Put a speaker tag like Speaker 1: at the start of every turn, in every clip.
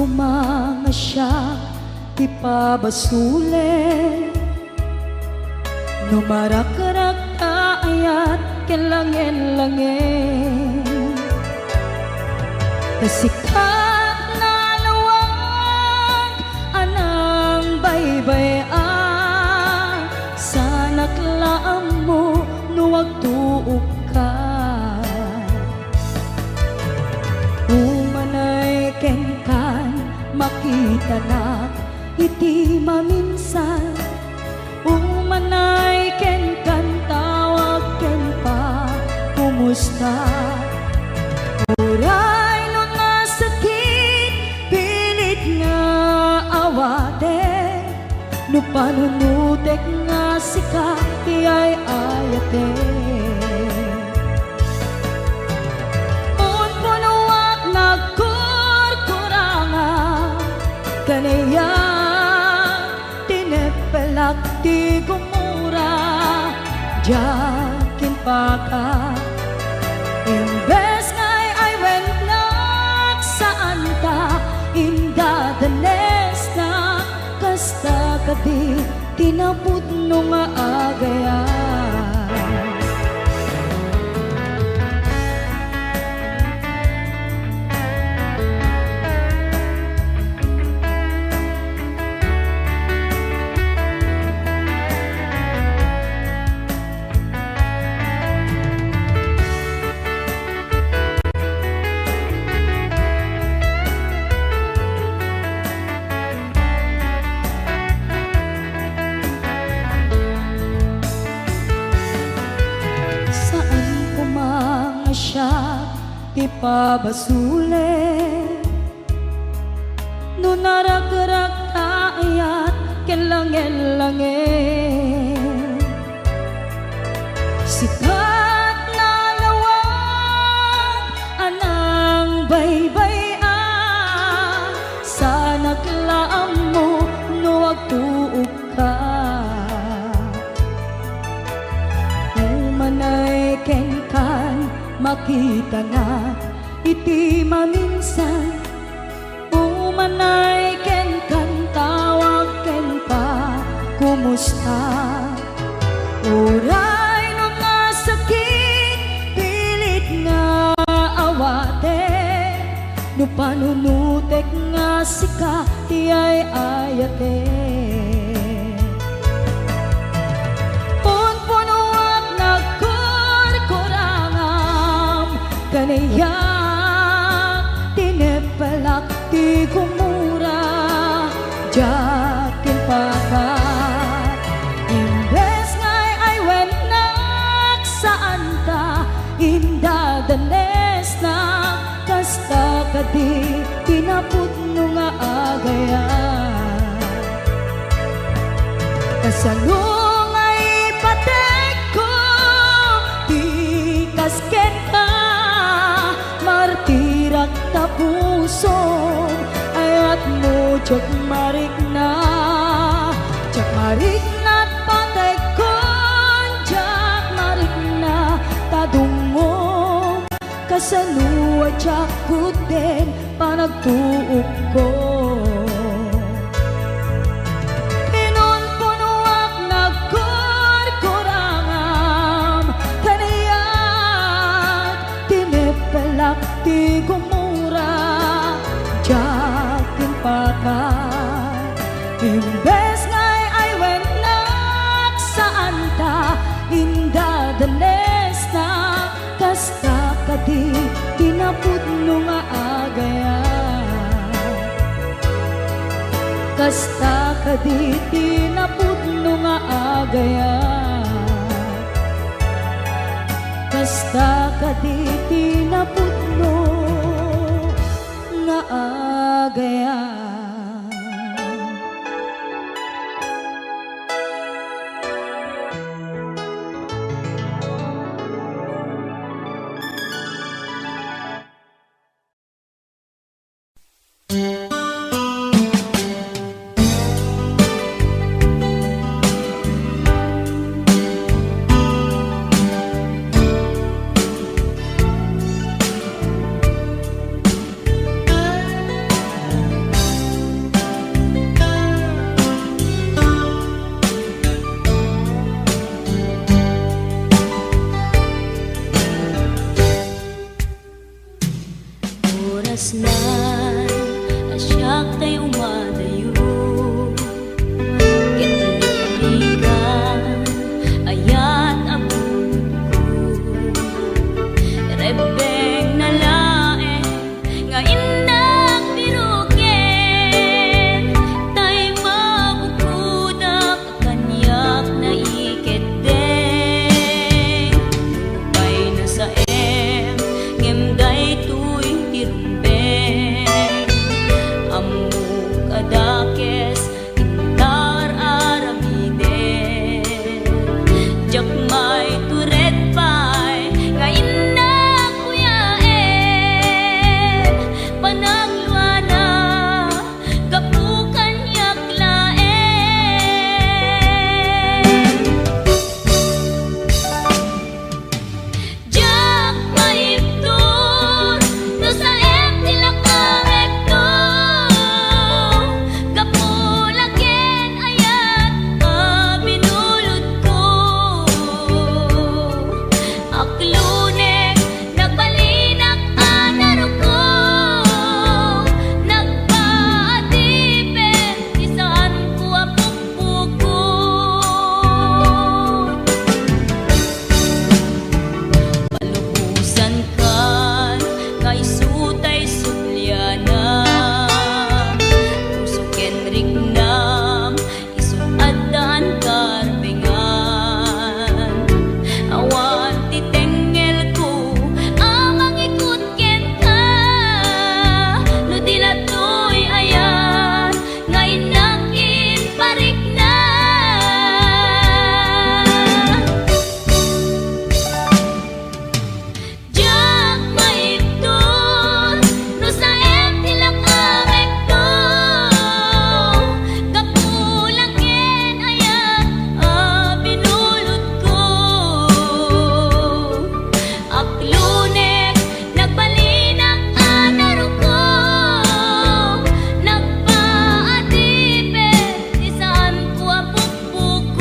Speaker 1: mga siya ipabasule, numarak-rak ayat kelangin-langin, kasikat na lawag anang baybay-an, sanak laam mo nuwag tuok ka. Umanay kenkan makita na iti maminsan, umanay kenkan tawag ken pa kumusta. Uray no nasakit pilit nga awate, no panunutek nga sika iyay ayate. Unpunuak nagkurkuranga kanaya, tinepelak ti gumura jakin paka. Imbes ngay ay wennak saan ta inda danes na, kasta kadi tinapud no nga agaya. Ipabasule, no narak-rak ayat kelangin-langin, sikat na lawag anang baybay-an, sanak laam mo nuwag tuok ka. Umanay kenkan makita na iti maminsan, umanay ken kan tawag ken pa kumusta. Uray no nasakit pilit nga awate, no panunutek nga sika iyay ayate. Punpunuak nagkurkurangam kanaya, tinepelak ti gumura jakin pakat. Imbes ngay ay wennak saan ta inda danes na, kasta kadi tinapud no nga agaya. Kasalong ay patek ko ti kasken ka, martirak ta puso ayat mo jak marik na patay kon jak marik na tadungom, kasanuwa jak kuten panagtuok ko. Pinunpunuak nagkurkurangam kaniyat, tinepelak ti gumura jakin pakat. Imbes ngay ay wennak saan ta inda danes na, kasta kadi tinapud no nga agaya. Kasta kadi tinapud no nga agaya. Kasta kadi tinapud no nga agaya. kasnan asyak tay umadayo kitlikan ayat abun ko rebeng na lae nga indak biruken tay mabukudak kanyak na iketdeng lupay na sa ngemday tuy tirumbeng amuk adakes intar aramiden jakmay turet pay nga indak kuyaen panagluana kapukan yaklaen jak maiptur no sa tilakarekto kapulaken ayat binulod ko aklunek nagbalinak anaro ko nagpaatipin isaan ko apukpukon palubusan kan nga isutay sulyana usuken rignam isuadan karbengan awan titengel ko amang ikut ken ka no dilatoy ayan nga inakin parik na jak maiptur no sa tilakarekto kapulaken ayat binulod ko aklunek nagbalinak anaro ko nagpaatipin isaan ko apukpukon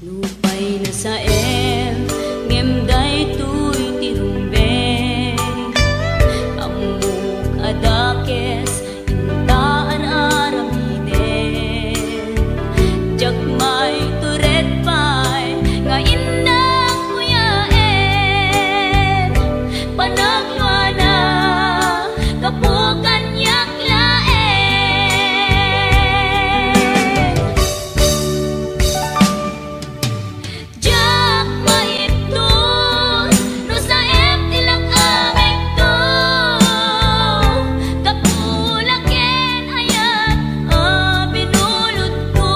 Speaker 1: lupay na sa ngemday tuy tirumbeng amuk adakes intaan aramiden jakmay turet pay nga indak kuyaen panagluana kapukan yaklaen jak maiptur no sa tilakarekto kapulaken ayat binulod ko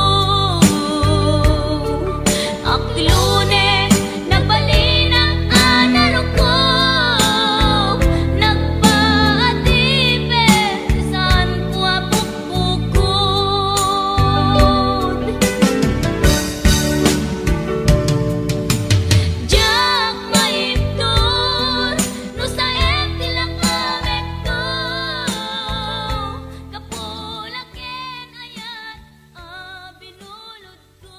Speaker 1: aklunek nagbalinak anaro ko nagpaatipin isaan ko apukpukon jak maiptur no sa tilakarekto kapulaken ayat binulod ko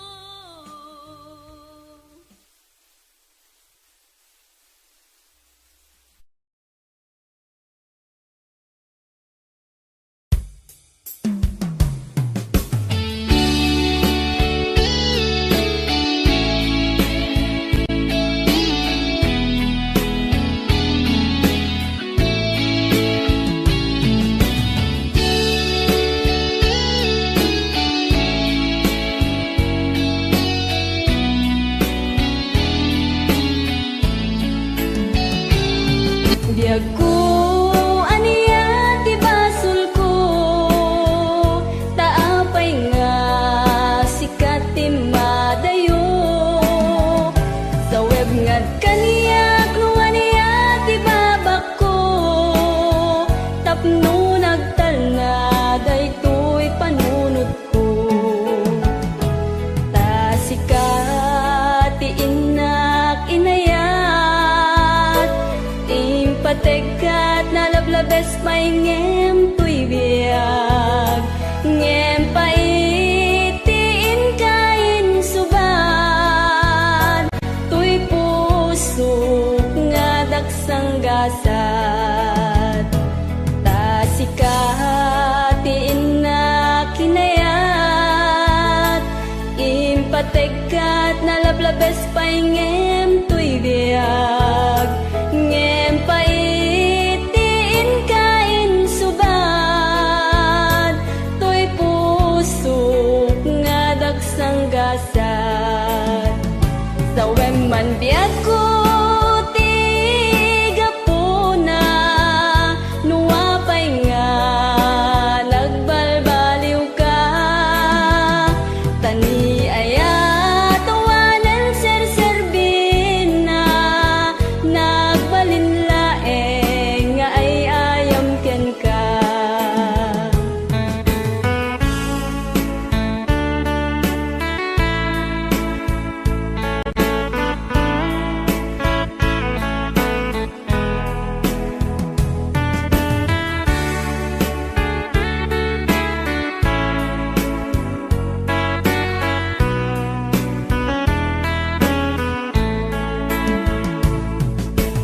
Speaker 1: biag ko aniya ti basul ko taapay nga sikat ti madayo sa web nga kaniya no aniya ti babak ko lablabes pay ngem tuy biag ngem paitiin kain suban tuy pusok nga daksang gasat tasikatiin na kinayat impatekat na lablabes pay ngem tuy biag ngem paitiin kain suban tuy pusok nga daksang gasat sawem man biag ko tigapuna nuwapay nga nagbalbaliw ka tani aya tawanan serserbin na nagbalinlaeng nga ay ayam ken ka.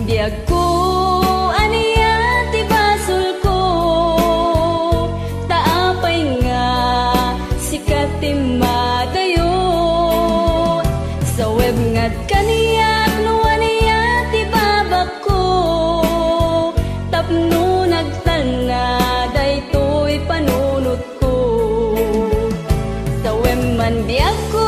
Speaker 1: Biag ko aniya ti basol ko taapay nga sikat ti madayon sa web ngat kaniyak no aniya ti babak ko tapno nagtalna daytoy panunot ko sa web man biag ko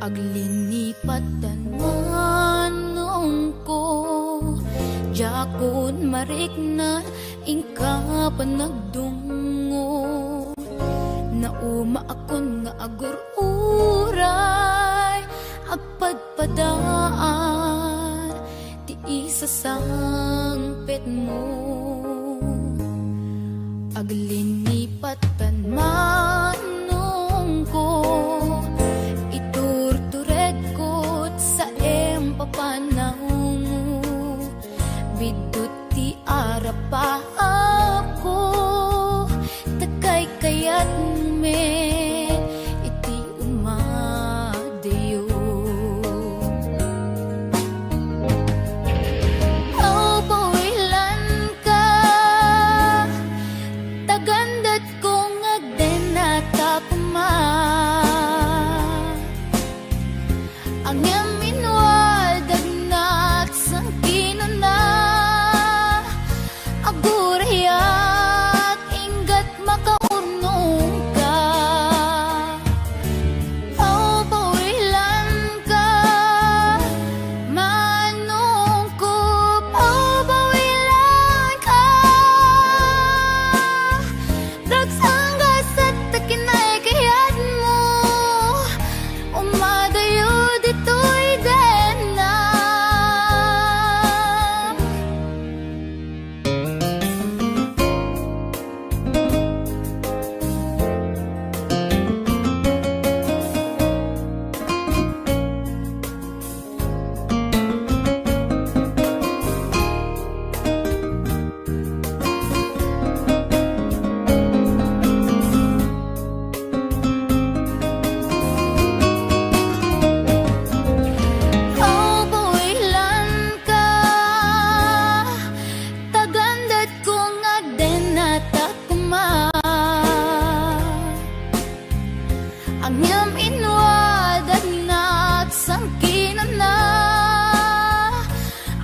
Speaker 2: Aglinipatan manong ko jakon marikna ingka panagdungo nauma akon nga agururay agpadpadaan ti isa sangpet mo aglinipatan manong ko papanahon mo bidot ti arapa ako takay kayat me iti umadeyo aw pawilan ka tagandat kong agden na tapuma ang minwal dagnat sang kinuna agur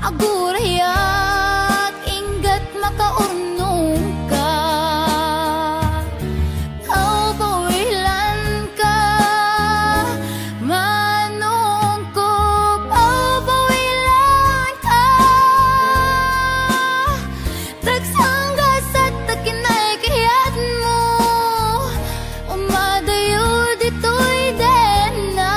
Speaker 2: agurayak inggat makaurnong ka. Au pawilan ka, manong ko. Au pawilan ka, tagsanggas at takinay kayat mo. Umadayo dito'y dena.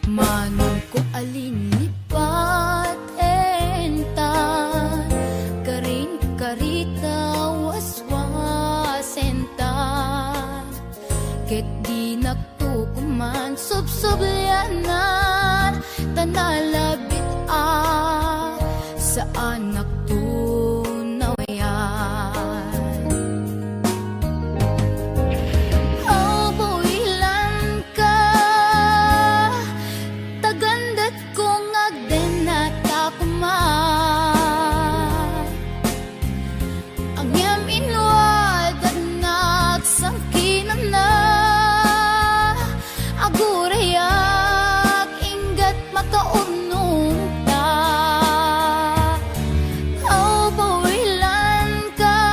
Speaker 2: Manong ko alinipat entan, karin karita waswasentan. Ket di nagtukuman subsubyanan, tanalabit sa anak tunawayan. Au pawilan ka, tagandat kong agden na takuman. Ang yam inwad at nagsangkinan na, agurayak inggat makaurnong ta. Au pawilan ka,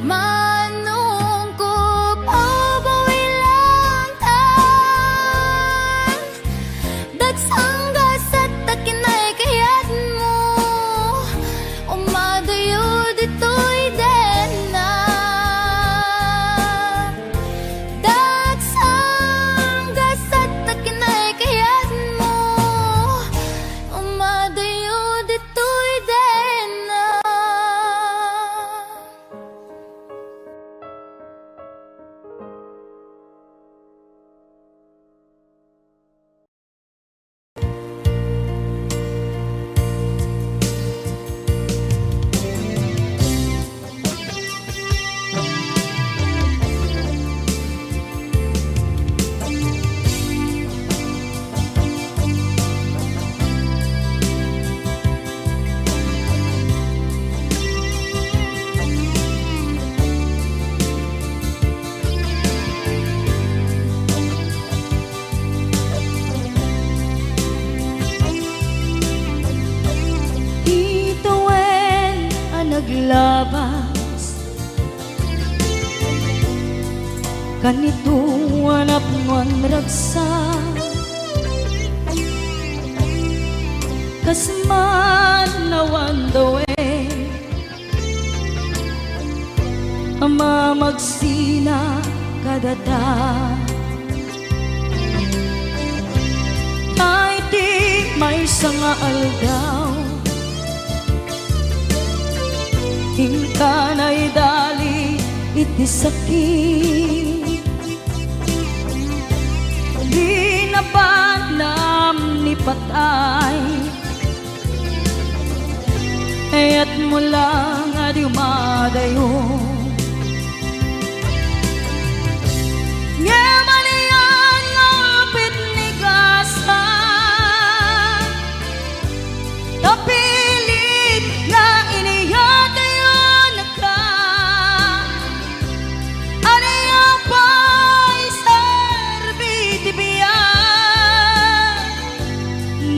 Speaker 2: manong ko. Au pawilan ka, dagsanggas at takinay kayat mo. Umadayo dito'y dena. Dagsanggas at takinay kayat mo. Umadayo dito'y dena.
Speaker 1: Ituwen ang naglabas, ganito anak mon ragsa. Kasman nawan dawe, ama magsina kadada. Ay di may sanga aldaw, hingkanay dali iti sakit. Di na panam ni patay, ayat mo lang adi umadayo. Ngaman iyan ngapit ni gasa, tapilit nga iniyatayo na ka. Anaya pa'y sarbiti biyan,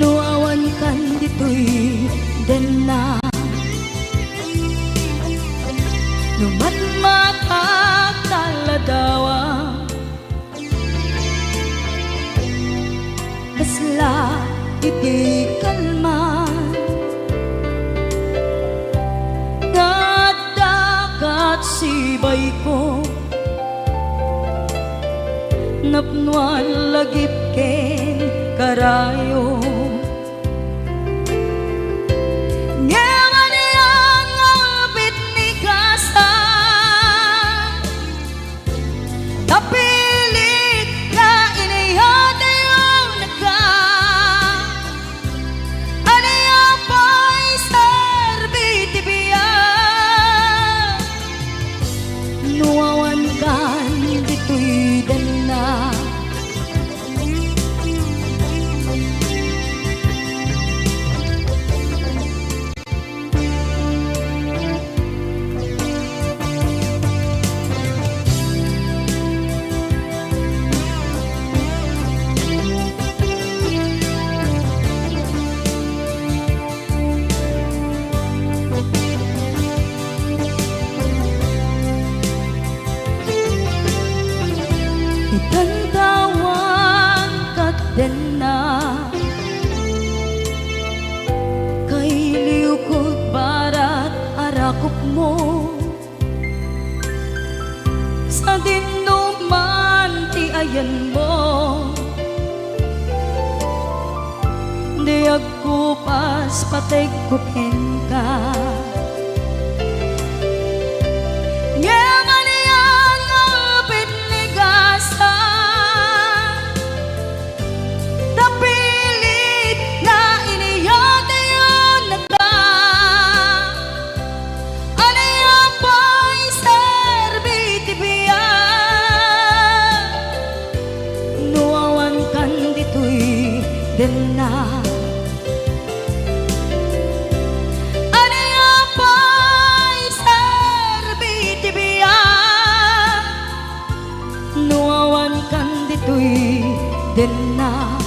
Speaker 1: nuawan kan dito'y dena. Numatmatak taladawa, kasla iti kalman. Dagat sibay ko, napnuan lagip ken karayo. Ngaman iyan ngapit ni gasa, tapilit nga iniyatayo na ka. Anaya pa'y sarbiti biyan, nuawan kan dito'y dana. den na kay liukod barat arakop mo sa dinuman ti ayan mo di agkupas patay kupin ka den na aniya pa'y serbi tibiya nuawan kan dito'y den na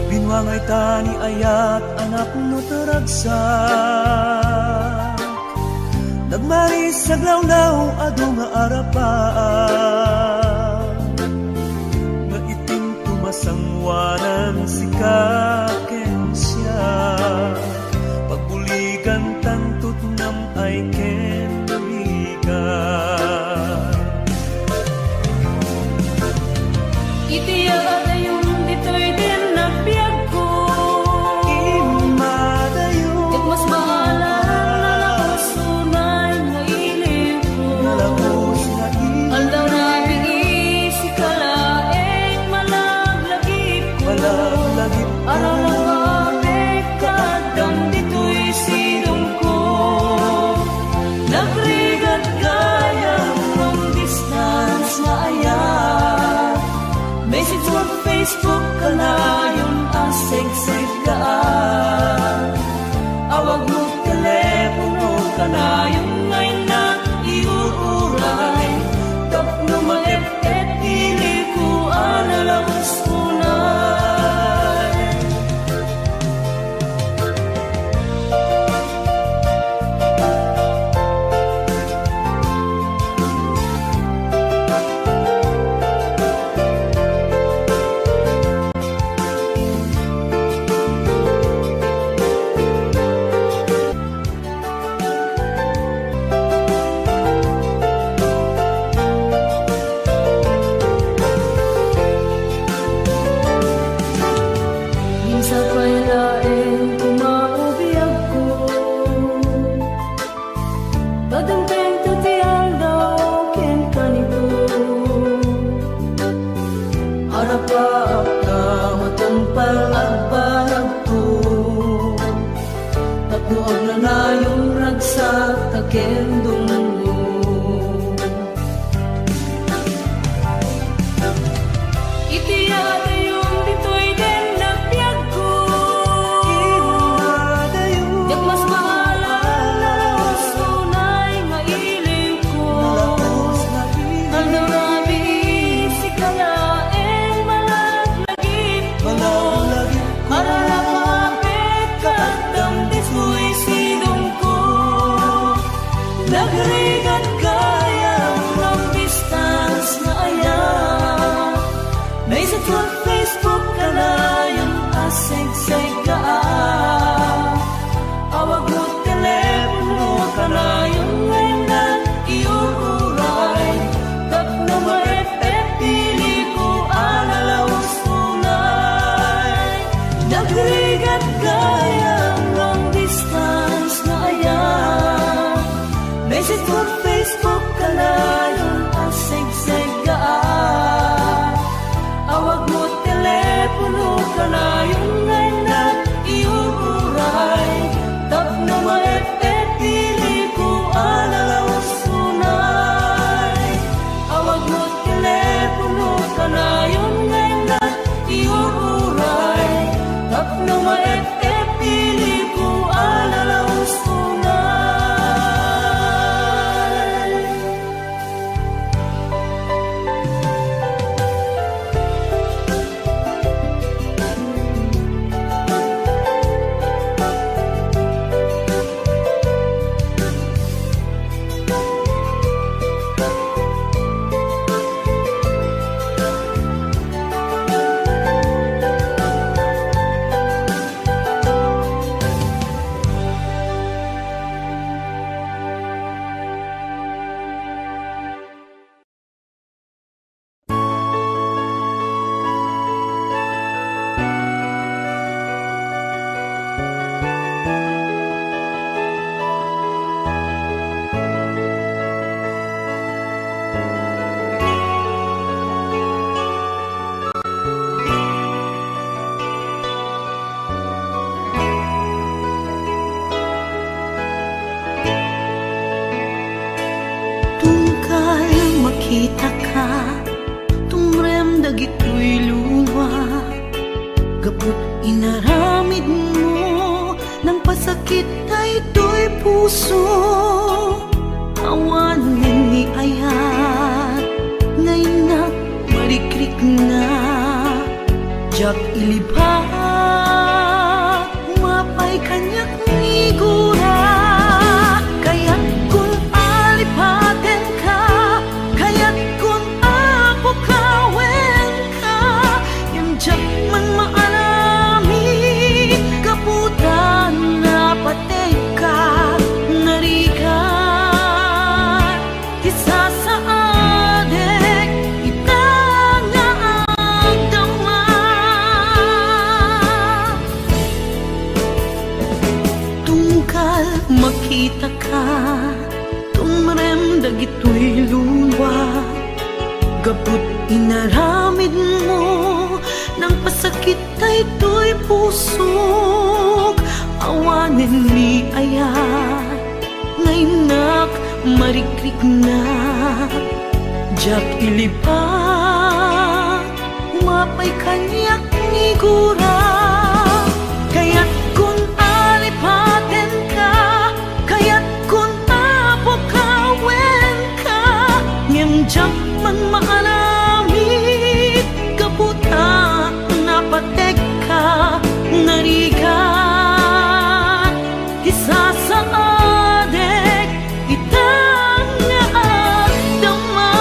Speaker 3: Binwangay tani ayat anak no taragsak nagmaris sa glawlaw adu nga arapaan nga iting tumasangwanan si kaken siya pagbuligan tantut nam ay ken buligan
Speaker 1: itiya yung dito'y din nagbiag ko
Speaker 3: imadayo
Speaker 1: mas maalam na nakusunay nga iliw ko aldaw na bigi si kalaeng malaglagip ko araw na kapit kadam dito'y silong ko nagrigat kaya ng distance na ayat message mo Facebook ka na yung asig-sig ka awag mo telepono ka na yung ngayon na iuuray tapno maep-et ili ko analawas unay inaramid mo ng pasakit ay ito'y puso. Awanin ni ayat ngayon na marikrik na. Jak ilipat mapay kanyak nigura. Kaya't kung alipaten ka, kaya't kung apukawen ka, yung jak man maalami kaputan na patay ka. Narigat isa sa adek itangagdama. Tungkal makita ka, tumrem dagito'y luwa. Gaput inaramid mo ng pasakit ay ito'y pusok. Awanin ni ayat ngayon nak marikrik na. Jak ilipat mapay kanyak nigura. Kaya't kung alipaten ka, kaya't kung apukawen ka, ngem jak man maalamit kaputa na patek ka. Narigat isa sa adek itang naagdama.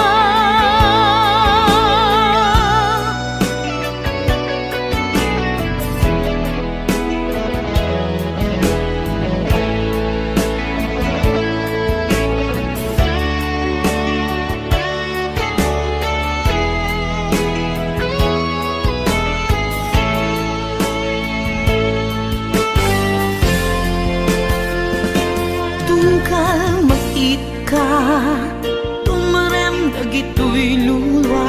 Speaker 1: Tungkal makit ka, tumarem dagito'y luwa.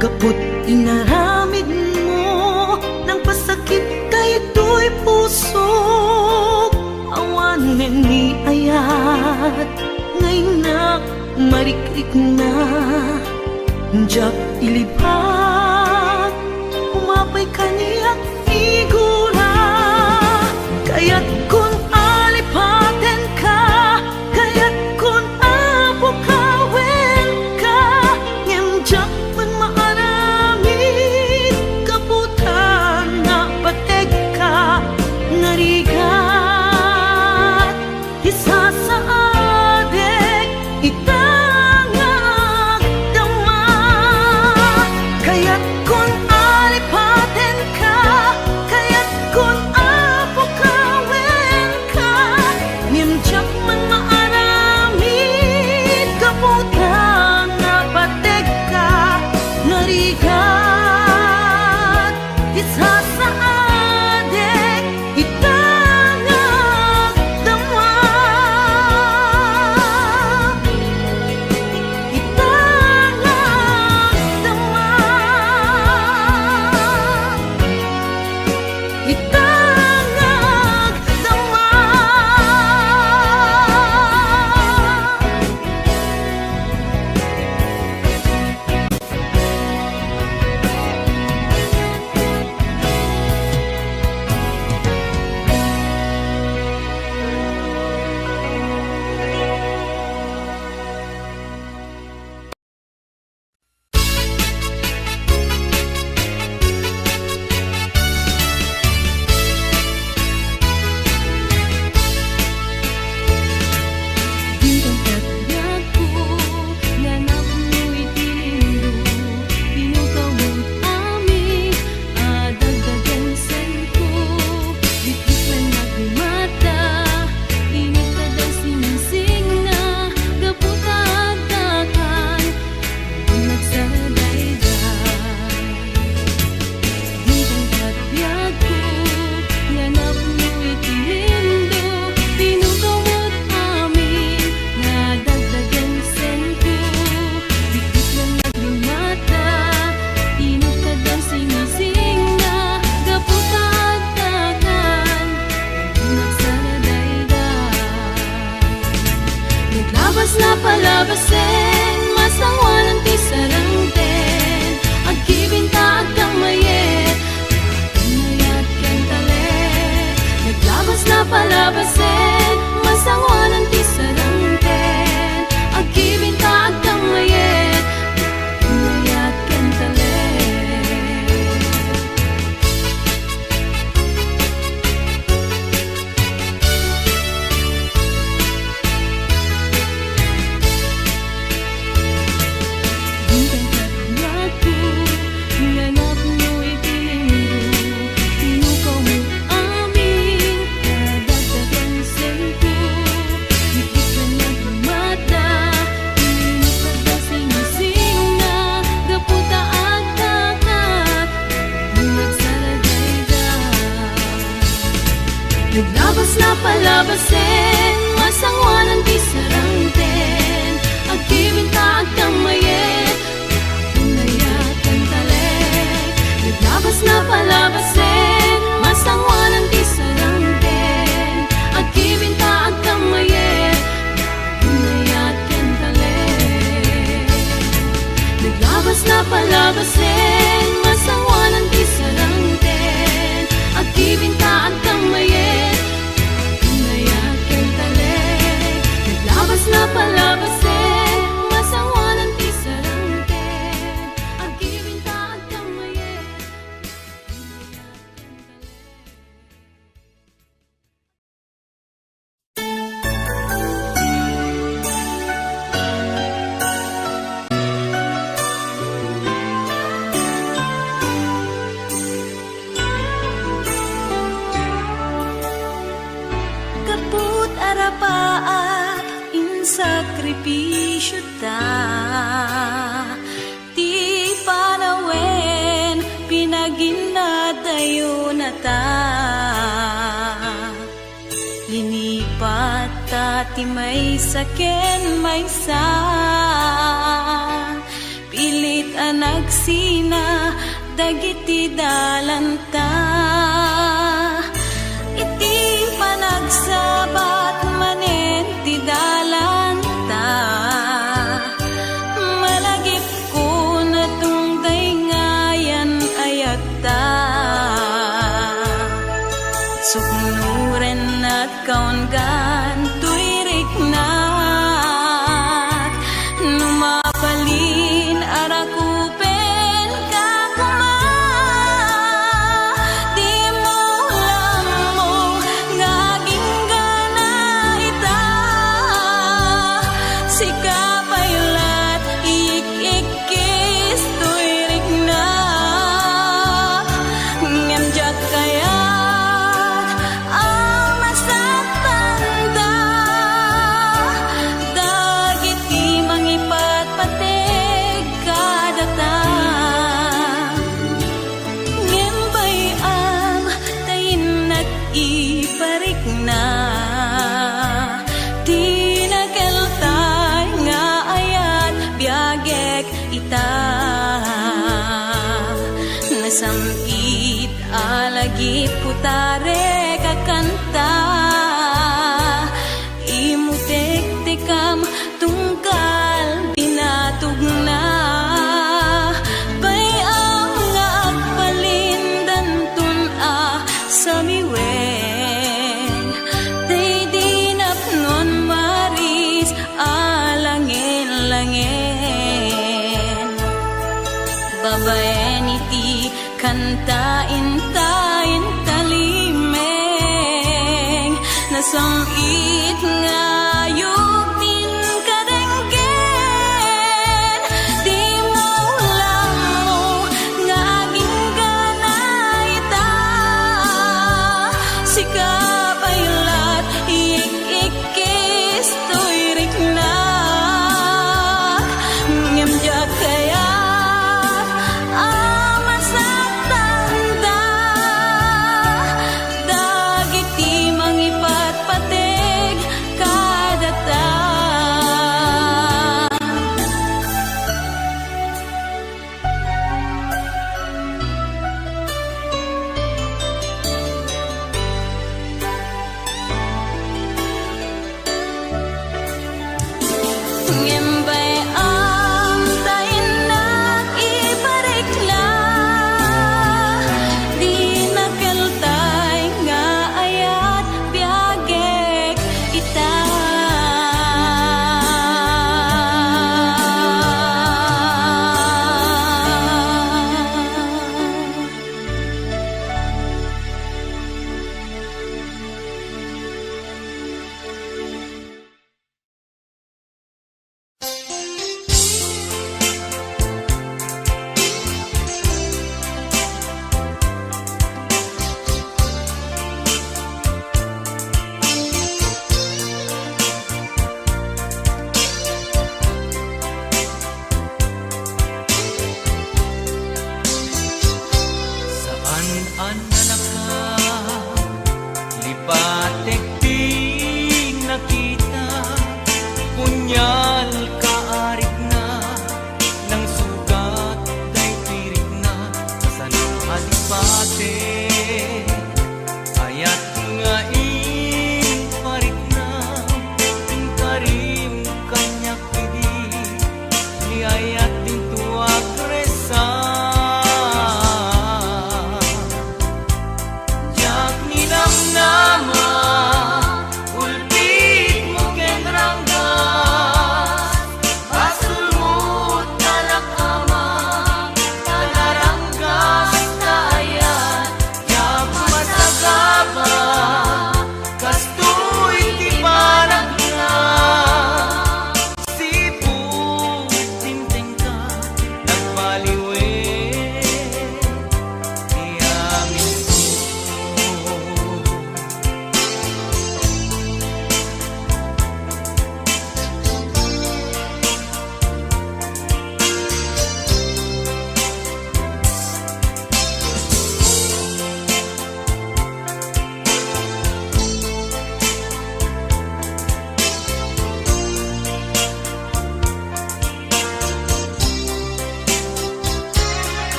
Speaker 1: Kaput inaramid mo ng pasakit ay ito'y pusok. Awanin ni ayat ngayon na marikrik na. Jak ilipat umapay kaniyak igura. Kaya't kung alipaten ka, kaya't kung apukawen ka, ngem jak man maaramid kaputan na patek ka. Narigat isa sa adek itangagdama.
Speaker 2: na palabasin, masangwanan di sarangten, agkibinta agkamayen, pinayatan taleg. Naglabas na palabasin, masangwanan di sarangten, agkibinta agkamayen, pinayatan taleg. Naglabas na palabasin, masangwanan di sarangten, agkibinta agkamayen, pinayatan taleg. Naglabas na palabasin, masangwanan di sarangten, agkibinta agkamayen, pinayatan
Speaker 1: Kaput arapaat in sakripisyo ta, ti panawen pinaginadayo na ta. Linipat ta ti may saken may sa, pilit anagsina dagiti dalanta. Iti panagsabat manen ti dalanta, malagip ko na tungday ngayan ayata. Suknuren at kaungan tuirik na, numapalin arakupen kakuma. Di mo lamo ngaging gana ita, sikapaylat ik-ikis tuirik na. Ngemjak kaya ang masatanda, dagiti mangipatpateg kadata. Ngembay am tayin nag-iparik na, tinagaltay nga ayat biyagek ita. Nasamit alagi putare kakanta, imutek-tekam tungkal pinatugna. Bayang nga agpalindan tun samiwen, day dinapnon maris alangin-langin. Babaen iti kantain tayin talimeng, nasamit nga yupin kadenggen. Di mo lamo ngaging gana ita, sikapaylat ik-ikis tuirik na. Ngemjak kaya ang masatanda, dagiti mangipatpateg
Speaker 3: alipate ayat nga parik na karim kanyak pidi ni ayat din tuwag resa jak ninam nama ulpit mo kenranggas asulmut talakama tanaranggas na ayat jak masagaba kastoy di parang na siput tinteng ka nagbaliwe di amin ko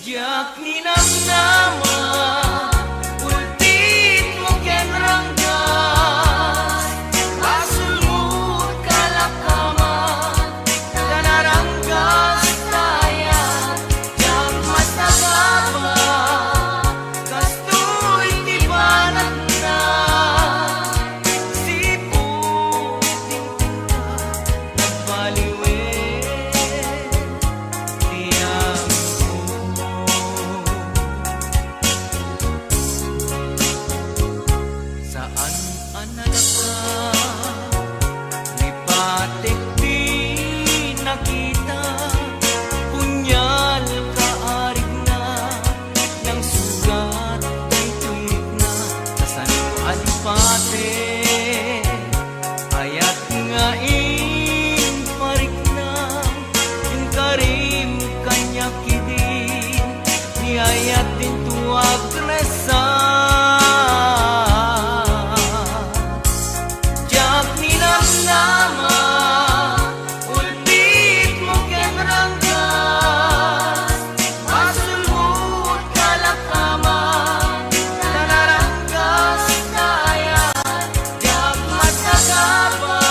Speaker 3: jak ninam nama ulpit mo kenranggas asulmut kalakaman tanaranggas tayat jak masagaba kastoy di banat na siput tingting ka nagbaliwe di amin saan anadaka lipatik di nakita punyal kaarig na ng sugat ay tuig na kasan alipate ayat nga parik na karim kanyak idin ni ayat din tuwag resa jak ninam nama ulpit mo kenranggas asulmut kalakaman tanaranggas na ayat jak masagaba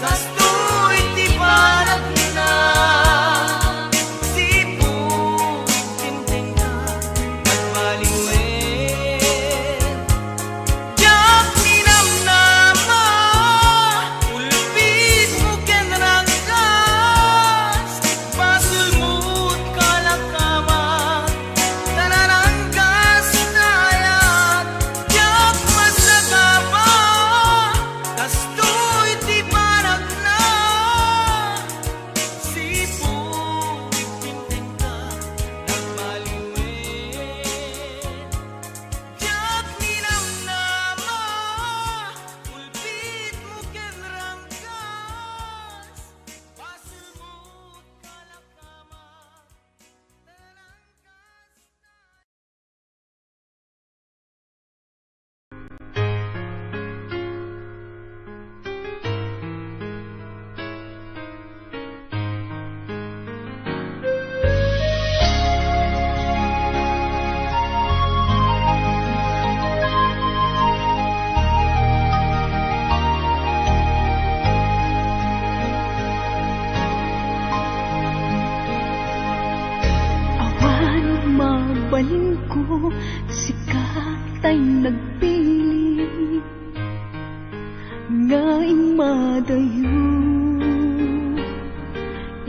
Speaker 3: kastoy di parang na siput tinteng ka nagbaliwe jak ninam nama ulpit mo kenranggas pasulmut kalakaman tanaranggas na ayat jak masagaba kastoy di parang na siput tinteng ka nagbaliwe jak ninam nama ulpit mo kenranggas pasulmut kalakaman
Speaker 1: Awan mabaling ko, sikat ay nagpili ngaing madayo.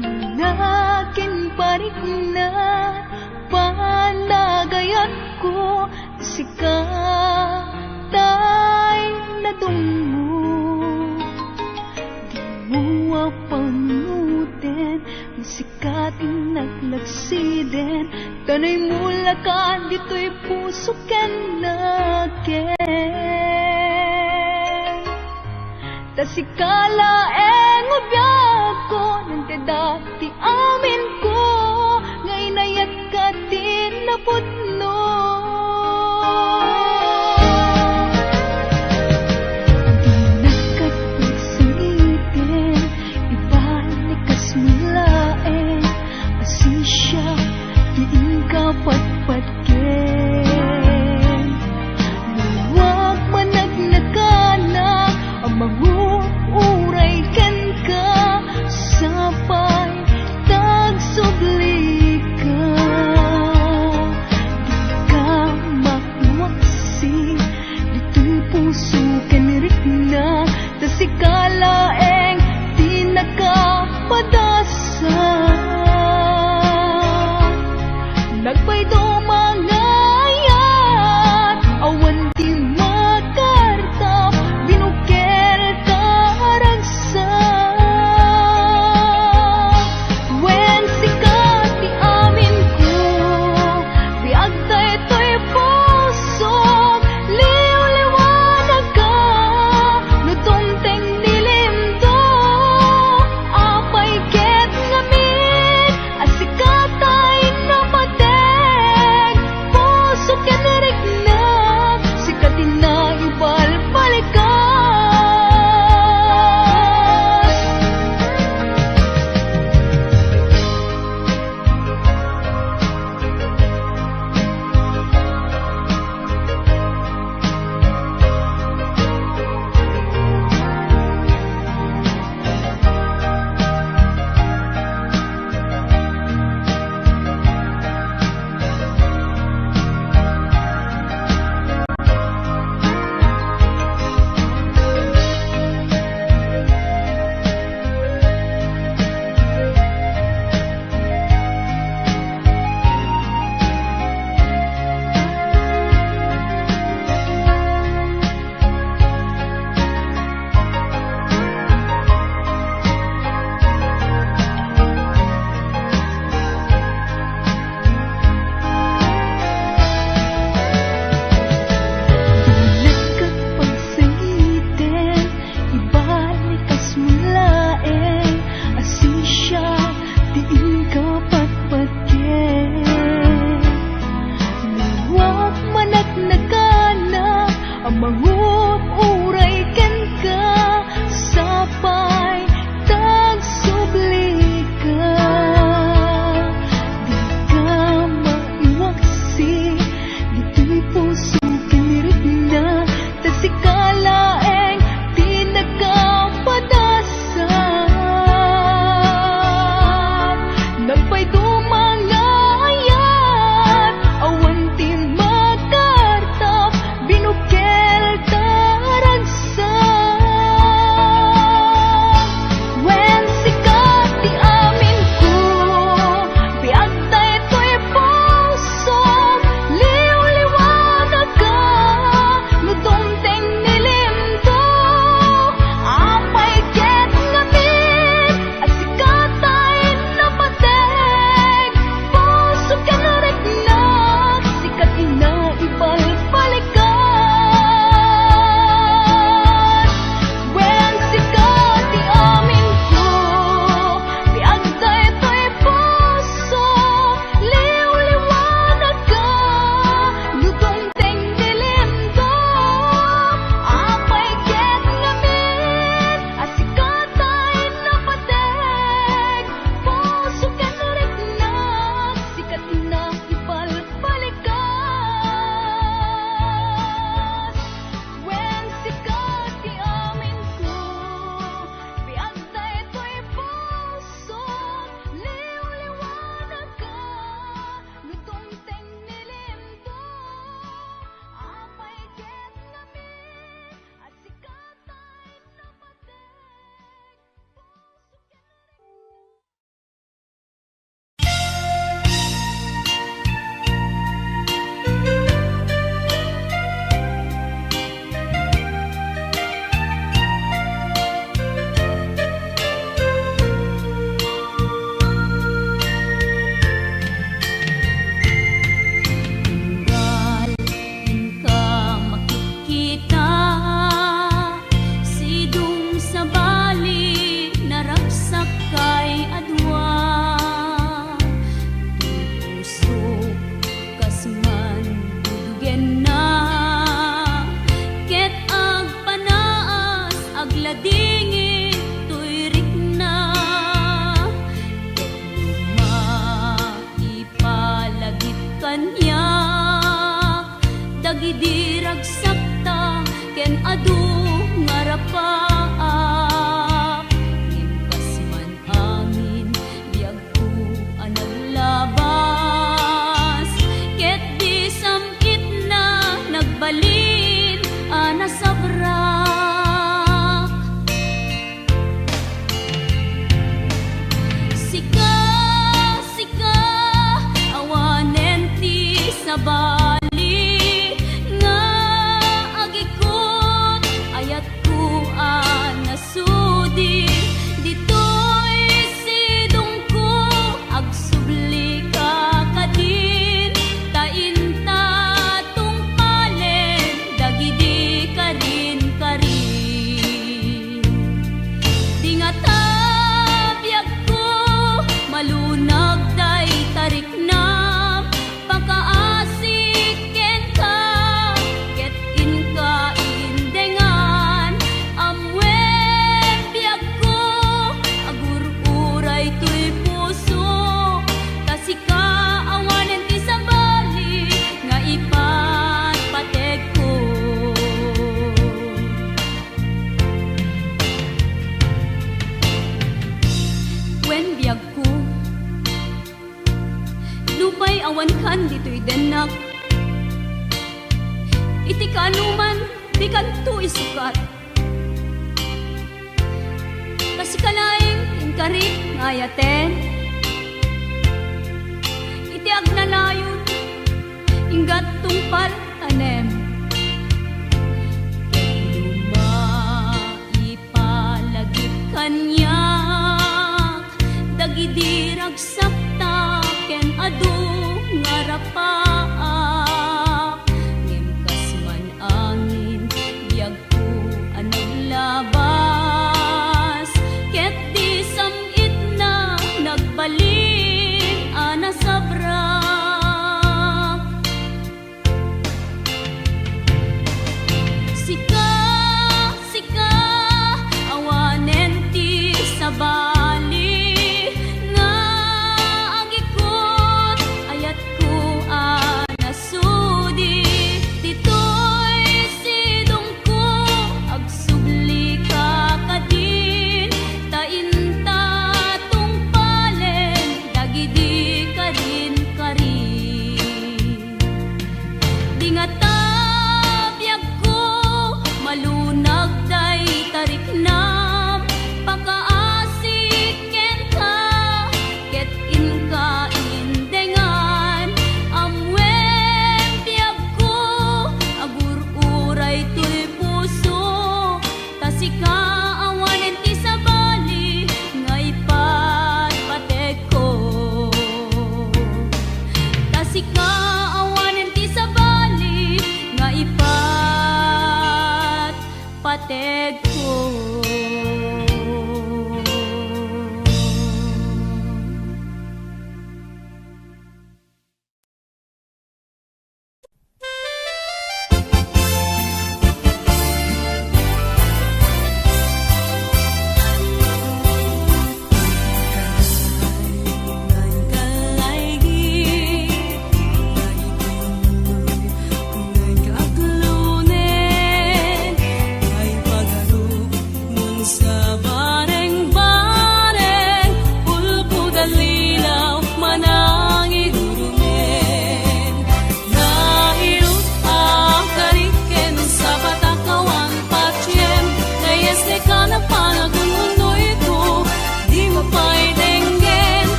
Speaker 1: Inakin parik na panagayat ko, sikat ay nadungo. Di mo apangutin, ang sikat naglagsiden, tanay mula ka, dito'y puso ken naken. Tasikala ubyak ko, nang dati amin ko, ngay nayat ka din na putno. Di nakapagsangitin, ibalik kas mulaen,
Speaker 2: awan kan dito'y denak. Iti kanuman, di kanto isukat. Kasi kalaing inkarit ngayaten. Iti agnalayon, inggat tungpal tanem. Ipalagip kanyak, dagidirag saktaken adu ngarapaak. Ngimkas man angin, biyag ko anag labas. Ket di samit na nagbaling ana sabrak. Sika, sika, awanen ti sabali nga agikot ayat ko anasudi. Dito'y sidong ko agsubli ka kadin. Tainta tungpalen dagidi ka rin karin. Di nga tabiyag ko malunag day tariknam. Pakaasi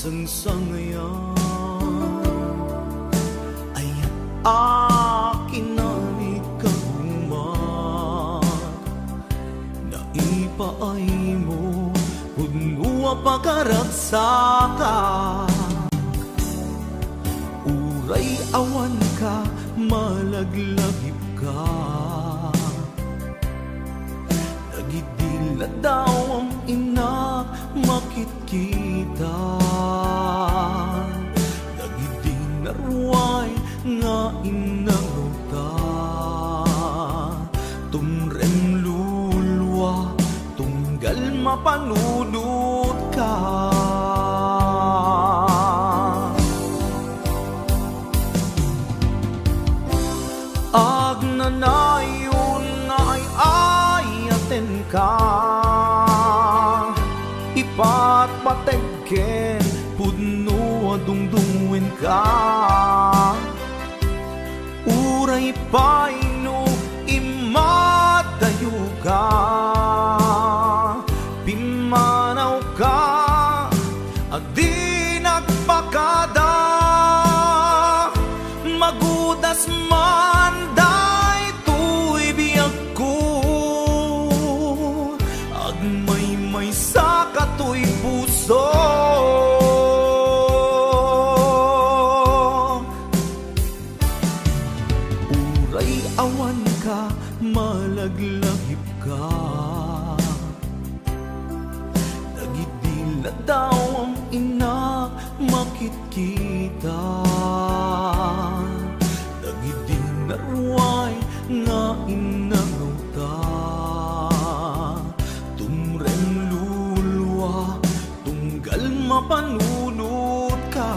Speaker 3: sangsangayan ay akin na ni kagumat na ipaay mo punua pagkaragsaka uray awan ka malaglagip ka nagidila daw ang inak makitkita nagidinaruay nga inaruta tumrem lulwa tunggal mapanunod ka agnanayon nga ay ayaten ka ipat pategken pudno adungdungwen ka uray paino imadayo ka pimanaw ka adi nagpakada magudas man day tuy biyag ko agmay sa katoy puso uray awan ka malaglagip ka nagidila daw ang inak makitkita nagidinaruay nga inaruta tumrem lulwa tunggal mapanunod ka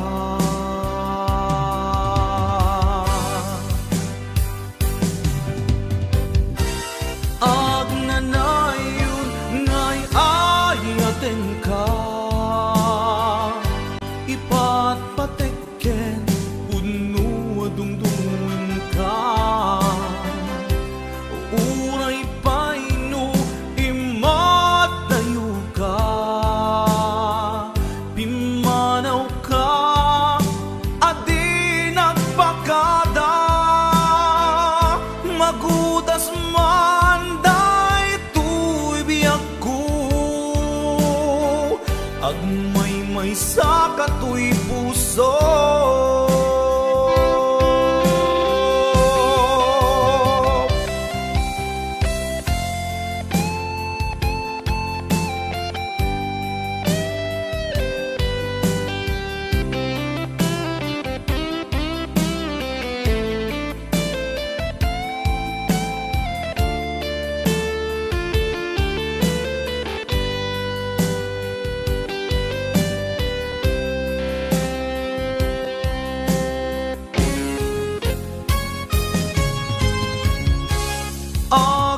Speaker 3: agnanayon nga'y ayaten ka ipat patekken puno adungdungin ka uray paino imatayo ka pimanaw ka adi nagpakada magudas man day tuy biyag ko agmay sa katoy puso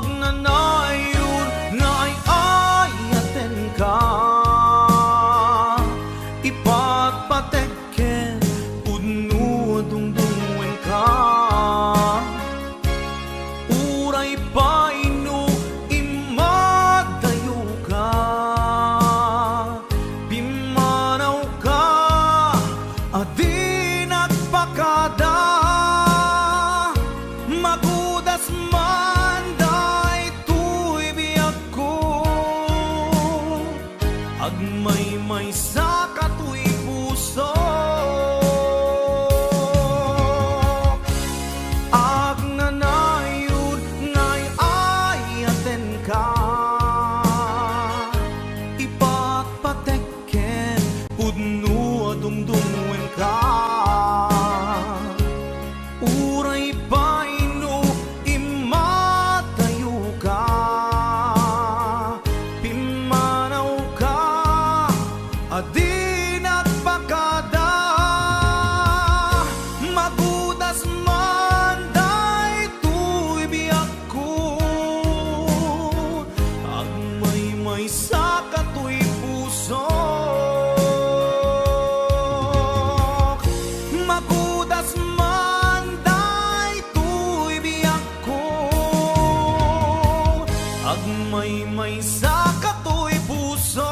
Speaker 3: agnanayon nga ay ayaten ka ipat patekken pudno adungdungwen ka uray paino imadayo ka pimanaw ka adi nagpakada magudas man day tuy biyag ko agmay sa katoy puso agnanayon nga'y ayaten ka ipat patekken pudno adungdungwen ka uray paino imatayo ka pimanaw ka adi nagpakada magudas man day tuy biyag ko agmay sa katoy puso magudas man day tuy biyag ko agmay may 'may sa kato'y puso.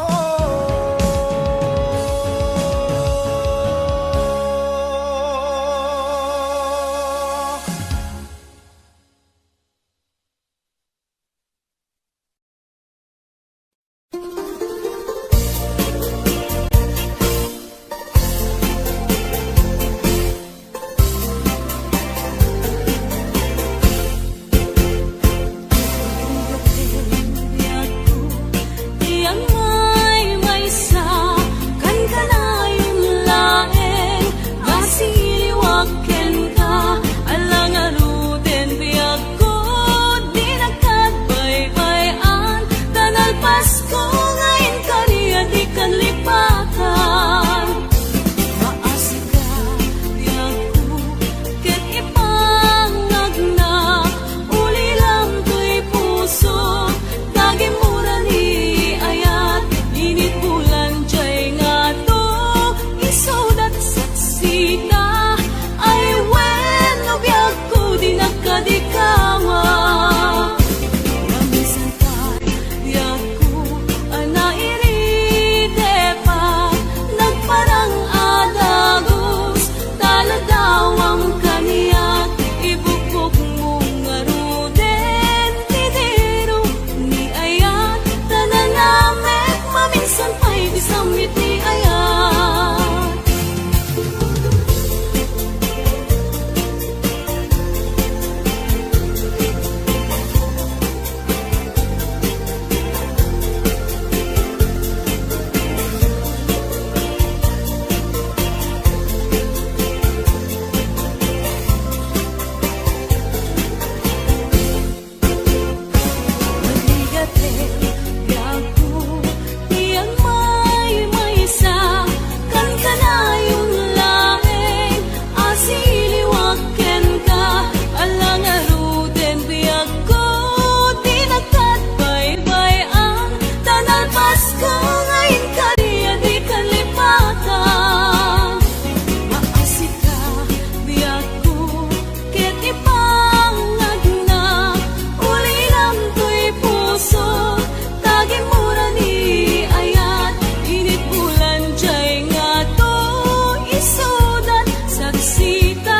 Speaker 2: siliwaken ka alang aruden biag ko di nakadbaybayan tanal Pasko ngayon kariya di kan lipatan maasi ka biag ko ket ipangag na uli lang to'y puso daging mura ni ayat init bulan jay nga to isudat saksita ay wen no biag ko di nakadikawa ramisan ka biag ko anairide pa nagparang adagos taladawang kaniyat ibukbok mong ngaruden tidiro ni ayat tananamek maminsan pa'y disamit ni ayat Maligate biag ko iyang may-maysa kan kanayong laheng asiliwaken ka alang aruden biag ko di nakadbaybayan tanal Pasko ngayon kariya di kalipatan maasi ka biag ko ket ipangag na uli lang to'y puso taging mura ni ayat init bulan jay nga to isudat saksita